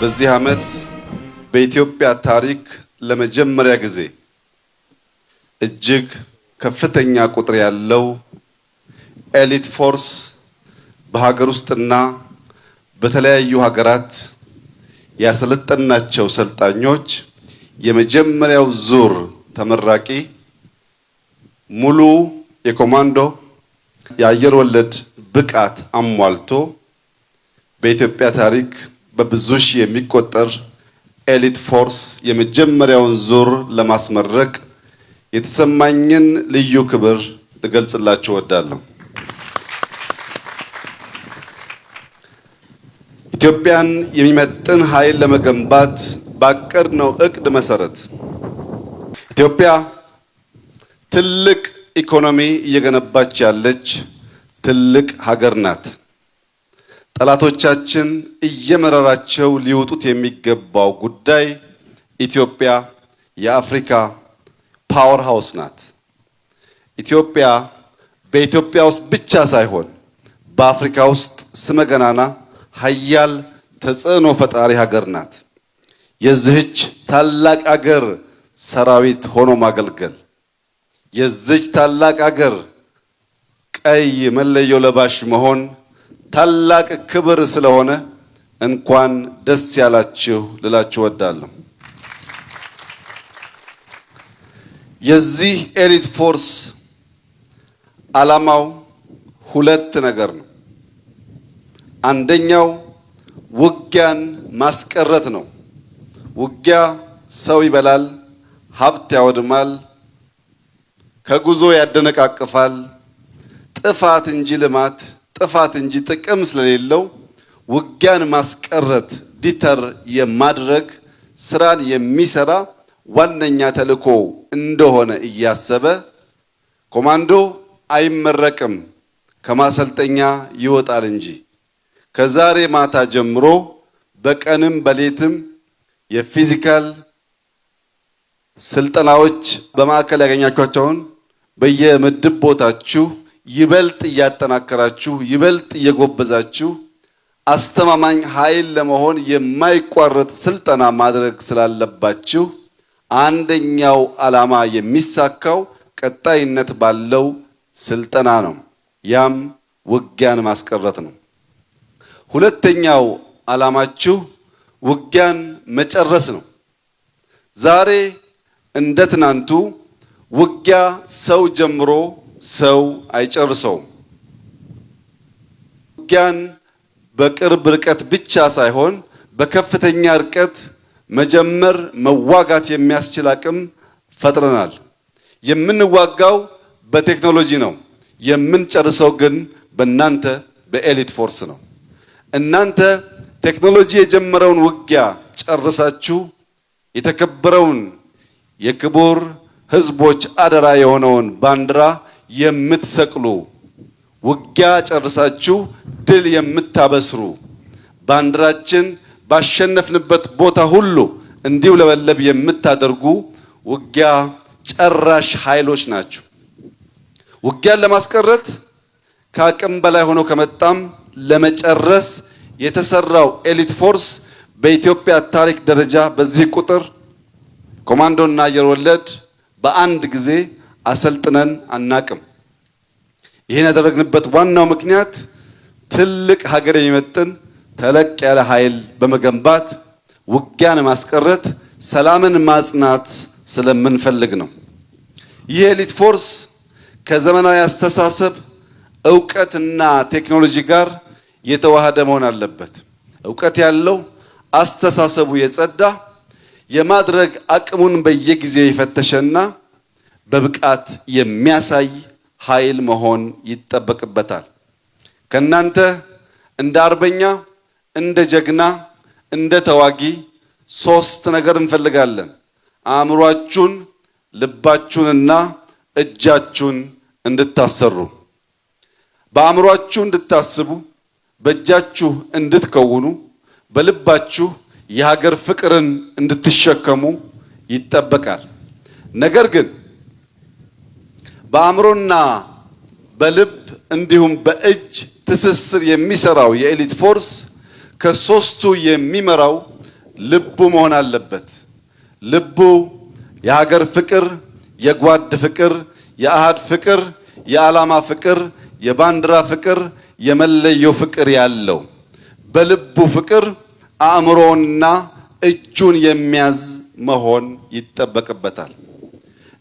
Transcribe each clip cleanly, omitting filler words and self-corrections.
በዚህ ዓመት በኢትዮጵያ ታሪክ ለመጀመሪያ ጊዜ እጅግ ከፍተኛ ቁጥር ያለው ኤሊት ፎርስ በሀገር ውስጥና በተለያዩ ሀገራት ያሰለጠናቸው ሰልጣኞች የመጀመሪያው ዙር ተመራቂ ሙሉ የኮማንዶ የአየር ወለድ ብቃት አሟልቶ በኢትዮጵያ ታሪክ በብዙ ሺህ የሚቆጠር ኤሊት ፎርስ የመጀመሪያውን ዙር ለማስመረቅ የተሰማኝን ልዩ ክብር ልገልጽላችሁ እወዳለሁ። ኢትዮጵያን የሚመጥን ኃይል ለመገንባት ባቀድነው እቅድ መሰረት ኢትዮጵያ ትልቅ ኢኮኖሚ እየገነባች ያለች ትልቅ ሀገር ናት። ጠላቶቻችን እየመረራቸው ሊወጡት የሚገባው ጉዳይ ኢትዮጵያ የአፍሪካ ፓወር ሃውስ ናት። ኢትዮጵያ በኢትዮጵያ ውስጥ ብቻ ሳይሆን በአፍሪካ ውስጥ ስመገናና ሀያል ተጽዕኖ ፈጣሪ ሀገር ናት። የዚህች ታላቅ ሀገር ሰራዊት ሆኖ ማገልገል፣ የዚህች ታላቅ ሀገር ቀይ መለዮ ለባሽ መሆን ታላቅ ክብር ስለሆነ እንኳን ደስ ያላችሁ ልላችሁ እወዳለሁ። የዚህ ኤሊት ፎርስ ዓላማው ሁለት ነገር ነው። አንደኛው ውጊያን ማስቀረት ነው። ውጊያ ሰው ይበላል፣ ሀብት ያወድማል፣ ከጉዞ ያደነቃቅፋል። ጥፋት እንጂ ልማት፣ ጥፋት እንጂ ጥቅም ስለሌለው ውጊያን ማስቀረት ዲተር የማድረግ ስራን የሚሰራ ዋነኛ ተልዕኮ እንደሆነ እያሰበ ኮማንዶ አይመረቅም ከማሰልጠኛ ይወጣል እንጂ ከዛሬ ማታ ጀምሮ በቀንም በሌትም የፊዚካል ስልጠናዎች በማዕከል ያገኛችኋቸውን በየምድብ ቦታችሁ ይበልጥ እያጠናከራችሁ ይበልጥ እየጎበዛችሁ አስተማማኝ ኃይል ለመሆን የማይቋረጥ ስልጠና ማድረግ ስላለባችሁ አንደኛው ዓላማ የሚሳካው ቀጣይነት ባለው ስልጠና ነው። ያም ውጊያን ማስቀረት ነው። ሁለተኛው ዓላማችሁ ውጊያን መጨረስ ነው። ዛሬ እንደ ትናንቱ ውጊያ ሰው ጀምሮ ሰው አይጨርሰውም። ውጊያን በቅርብ ርቀት ብቻ ሳይሆን በከፍተኛ ርቀት መጀመር መዋጋት የሚያስችል አቅም ፈጥረናል። የምንዋጋው በቴክኖሎጂ ነው። የምንጨርሰው ግን በእናንተ በኤሊት ፎርስ ነው። እናንተ ቴክኖሎጂ የጀመረውን ውጊያ ጨርሳችሁ የተከበረውን የክቡር ሕዝቦች አደራ የሆነውን ባንዲራ የምትሰቅሉ፣ ውጊያ ጨርሳችሁ ድል የምታበስሩ፣ ባንዲራችን ባሸነፍንበት ቦታ ሁሉ እንዲውለበለብ የምታደርጉ ውጊያ ጨራሽ ኃይሎች ናችሁ። ውጊያን ለማስቀረት ከአቅም በላይ ሆኖ ከመጣም ለመጨረስ የተሰራው ኤሊት ፎርስ በኢትዮጵያ ታሪክ ደረጃ በዚህ ቁጥር ኮማንዶና አየር ወለድ በአንድ ጊዜ አሰልጥነን አናቅም። ይህን ያደረግንበት ዋናው ምክንያት ትልቅ ሀገር የሚመጥን ተለቅ ያለ ኃይል በመገንባት ውጊያን ማስቀረት፣ ሰላምን ማጽናት ስለምንፈልግ ነው። ይህ ኤሊት ፎርስ ከዘመናዊ አስተሳሰብ ዕውቀትና ቴክኖሎጂ ጋር የተዋሃደ መሆን አለበት። ዕውቀት ያለው፣ አስተሳሰቡ የጸዳ፣ የማድረግ አቅሙን በየጊዜው የፈተሸና በብቃት የሚያሳይ ኃይል መሆን ይጠበቅበታል። ከናንተ እንደ አርበኛ፣ እንደ ጀግና፣ እንደ ተዋጊ ሶስት ነገር እንፈልጋለን። አእምሯችሁን፣ ልባችሁንና እጃችሁን እንድታሰሩ። በአእምሯችሁ እንድታስቡ፣ በእጃችሁ እንድትከውኑ፣ በልባችሁ የሀገር ፍቅርን እንድትሸከሙ ይጠበቃል። ነገር ግን በአእምሮና በልብ እንዲሁም በእጅ ትስስር የሚሰራው የኤሊት ፎርስ ከሶስቱ የሚመራው ልቡ መሆን አለበት። ልቡ የሀገር ፍቅር፣ የጓድ ፍቅር፣ የአሃድ ፍቅር፣ የዓላማ ፍቅር፣ የባንዲራ ፍቅር፣ የመለዮ ፍቅር ያለው በልቡ ፍቅር አእምሮና እጁን የሚያዝ መሆን ይጠበቅበታል።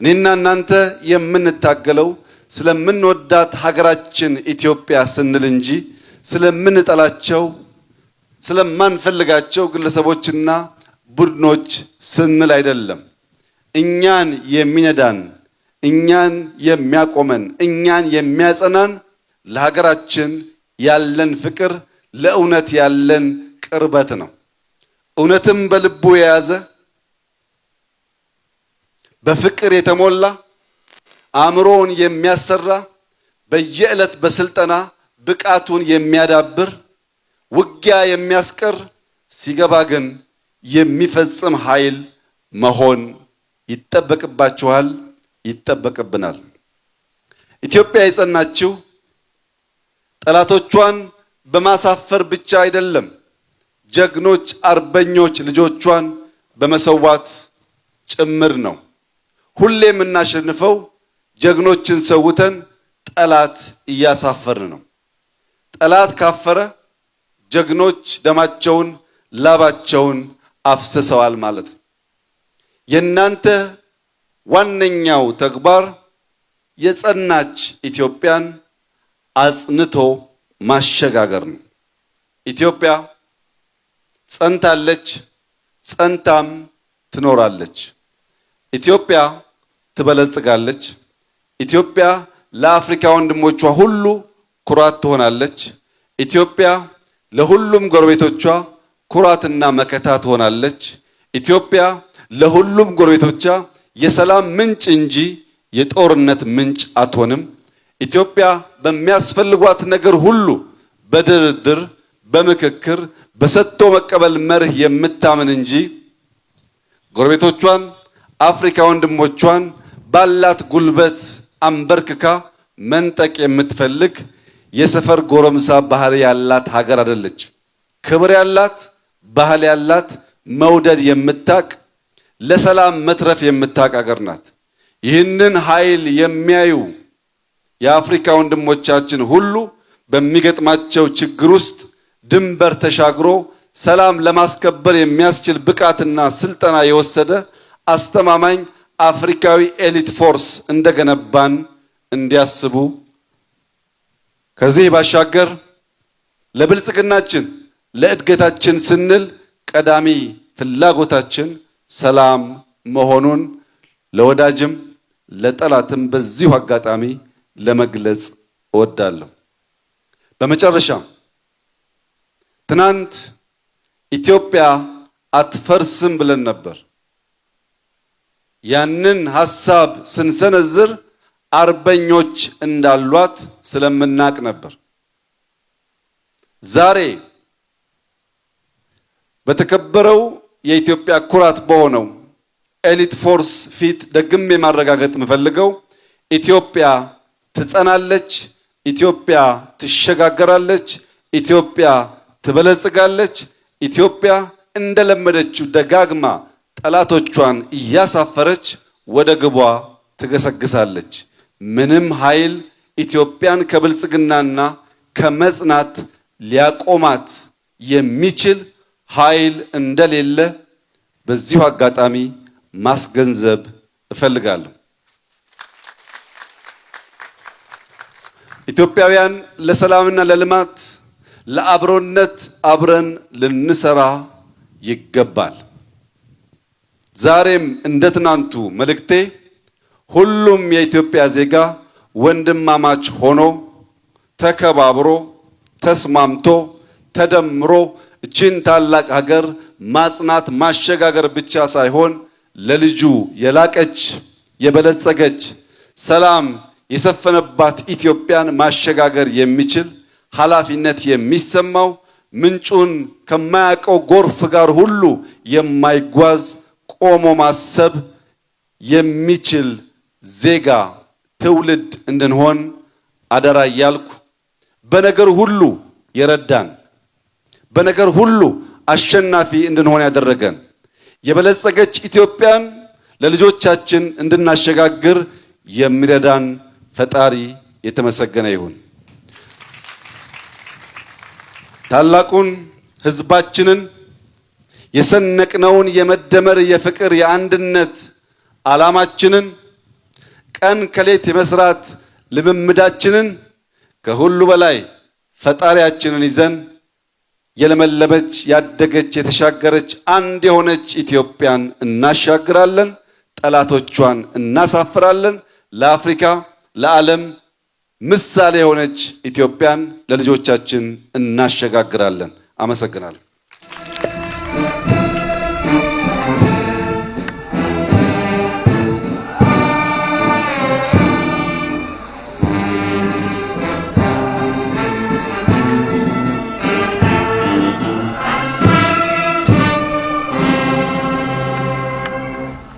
እኔና እናንተ የምንታገለው ስለምንወዳት ሀገራችን ኢትዮጵያ ስንል እንጂ ስለምንጠላቸው ስለማንፈልጋቸው ግለሰቦችና ቡድኖች ስንል አይደለም። እኛን የሚነዳን፣ እኛን የሚያቆመን፣ እኛን የሚያጸናን ለሀገራችን ያለን ፍቅር፣ ለእውነት ያለን ቅርበት ነው። እውነትም በልቡ የያዘ በፍቅር የተሞላ አእምሮውን የሚያሰራ በየዕለት በስልጠና ብቃቱን የሚያዳብር ውጊያ የሚያስቀር ሲገባ ግን የሚፈጽም ኃይል መሆን ይጠበቅባችኋል፣ ይጠበቅብናል። ኢትዮጵያ የጸናችው ጠላቶቿን በማሳፈር ብቻ አይደለም፣ ጀግኖች አርበኞች ልጆቿን በመሰዋት ጭምር ነው። ሁሌ የምናሸንፈው ጀግኖችን ሰውተን ጠላት እያሳፈርን ነው። ጠላት ካፈረ ጀግኖች ደማቸውን ላባቸውን አፍስሰዋል ማለት ነው። የእናንተ ዋነኛው ተግባር የጸናች ኢትዮጵያን አጽንቶ ማሸጋገር ነው። ኢትዮጵያ ጸንታለች፣ ጸንታም ትኖራለች። ኢትዮጵያ ትበለጽጋለች። ኢትዮጵያ ለአፍሪካ ወንድሞቿ ሁሉ ኩራት ትሆናለች። ኢትዮጵያ ለሁሉም ጎረቤቶቿ ኩራትና መከታ ትሆናለች። ኢትዮጵያ ለሁሉም ጎረቤቶቿ የሰላም ምንጭ እንጂ የጦርነት ምንጭ አትሆንም። ኢትዮጵያ በሚያስፈልጓት ነገር ሁሉ በድርድር፣ በምክክር፣ በሰጥቶ መቀበል መርህ የምታምን እንጂ ጎረቤቶቿን አፍሪካ ወንድሞቿን ባላት ጉልበት አንበርክካ መንጠቅ የምትፈልግ የሰፈር ጎረምሳ ባህል ያላት ሀገር አይደለች። ክብር ያላት ባህል ያላት መውደድ የምታቅ ለሰላም መትረፍ የምታቅ ሀገር ናት። ይህንን ኃይል የሚያዩ የአፍሪካ ወንድሞቻችን ሁሉ በሚገጥማቸው ችግር ውስጥ ድንበር ተሻግሮ ሰላም ለማስከበር የሚያስችል ብቃትና ስልጠና የወሰደ አስተማማኝ አፍሪካዊ ኤሊት ፎርስ እንደገነባን እንዲያስቡ፣ ከዚህ ባሻገር ለብልጽግናችን ለእድገታችን ስንል ቀዳሚ ፍላጎታችን ሰላም መሆኑን ለወዳጅም ለጠላትም በዚሁ አጋጣሚ ለመግለጽ እወዳለሁ። በመጨረሻ ትናንት ኢትዮጵያ አትፈርስም ብለን ነበር። ያንን ሐሳብ ስንሰነዝር አርበኞች እንዳሏት ስለምናቅ ነበር። ዛሬ በተከበረው የኢትዮጵያ ኩራት በሆነው ኤሊት ፎርስ ፊት ደግሜ ማረጋገጥ የምፈልገው ኢትዮጵያ ትጸናለች፣ ኢትዮጵያ ትሸጋገራለች፣ ኢትዮጵያ ትበለጽጋለች። ኢትዮጵያ እንደለመደችው ደጋግማ ጠላቶቿን እያሳፈረች ወደ ግቧ ትገሰግሳለች። ምንም ኃይል ኢትዮጵያን ከብልጽግናና ከመጽናት ሊያቆማት የሚችል ኃይል እንደሌለ በዚሁ አጋጣሚ ማስገንዘብ እፈልጋለሁ። ኢትዮጵያውያን ለሰላምና ለልማት ለአብሮነት አብረን ልንሰራ ይገባል። ዛሬም እንደ ትናንቱ መልእክቴ ሁሉም የኢትዮጵያ ዜጋ ወንድማማች ሆኖ ተከባብሮ ተስማምቶ ተደምሮ እቺን ታላቅ ሀገር ማጽናት ማሸጋገር ብቻ ሳይሆን ለልጁ የላቀች የበለጸገች ሰላም የሰፈነባት ኢትዮጵያን ማሸጋገር የሚችል ኃላፊነት የሚሰማው ምንጩን ከማያውቀው ጎርፍ ጋር ሁሉ የማይጓዝ ቆሞ ማሰብ የሚችል ዜጋ ትውልድ እንድንሆን አደራ እያልኩ በነገር ሁሉ የረዳን በነገር ሁሉ አሸናፊ እንድንሆን ያደረገን የበለጸገች ኢትዮጵያን ለልጆቻችን እንድናሸጋግር የሚረዳን ፈጣሪ የተመሰገነ ይሁን። ታላቁን ሕዝባችንን የሰነቅነውን የመደመር፣ የፍቅር፣ የአንድነት ዓላማችንን ቀን ከሌት የመስራት ልምምዳችንን ከሁሉ በላይ ፈጣሪያችንን ይዘን የለመለመች ያደገች የተሻገረች አንድ የሆነች ኢትዮጵያን እናሻግራለን። ጠላቶቿን እናሳፍራለን። ለአፍሪካ ለዓለም ምሳሌ የሆነች ኢትዮጵያን ለልጆቻችን እናሸጋግራለን። አመሰግናለሁ።